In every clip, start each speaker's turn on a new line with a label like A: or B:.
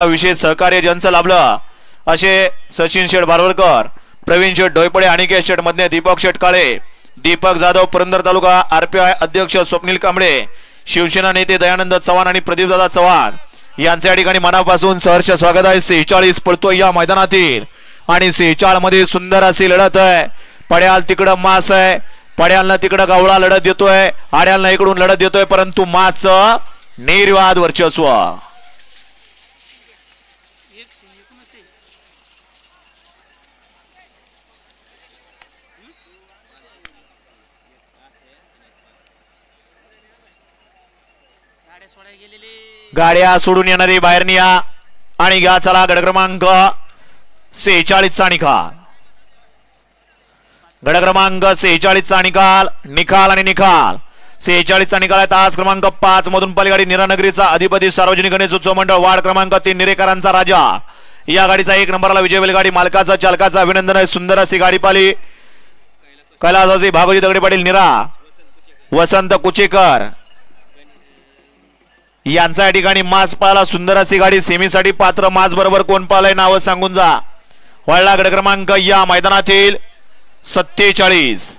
A: विशेष सहकार्य ज्यांचं लाभलं असे सचिन शेठ बारवरकर, प्रवीण शेठ ढोयपडे, अनिकेत शेठ मधने, दीपक शेठ काळे, दीपक जाधव, पुरंदर तालुका आरपीआय अध्यक्ष स्वप्नील कांबळे, शिवसेना नेते दयानंद चव्हाण आणि प्रदीपदादा चव्हाण यांच्या ठिकाणी मनापासून सहर्ष स्वागत आहे। 46 पळतोय या मैदानातील आणि 46 मध्ये सुंदर अशी लढत आहे। पड्याल तिकडं मास आहे, पड्यालनं तिकडं गावळा लढत देतोय, आड्यालनं इकडून लढत देतोय, परंतु मास निर्वाद वर्चस्व। गाड्या सोडून येणारी बाहेर निया आणि घ्या चला गड क्रमांक 46 चा निकाल। गड क्रमांक 46 चा निकाल, निकाल आणि निकाल 46 चा निकाल आहे। तास क्रमांक 5 मधून पलीगाडी निरानगरीचा अधिपती सार्वजनिक गणेश उत्सव मंडळ वार्ड क्रमांक 3 निरेकरांचा राजा या गाडीचा 1 नंबरला विजय बैलगाडी मालकाचा चालकाचा अभिनंदन आहे। सुंदर अशी गाडी पाली कैलासाची भागोजी दगडे पाटील निरा, वसंत कुचेकर यांचा या ठिकाणी मास पाला। सुंदर अशी गाडी सेमीसाठी पात्र, मास बरोबर कोण पालाय नाव सांगून जा। वळला गड क्रमांक या मैदानातील 47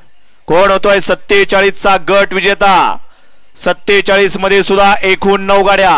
A: कोण होतोय 47 चा गट विजेता। 47 मध्ये सुद्धा एकूण 9 गाड्या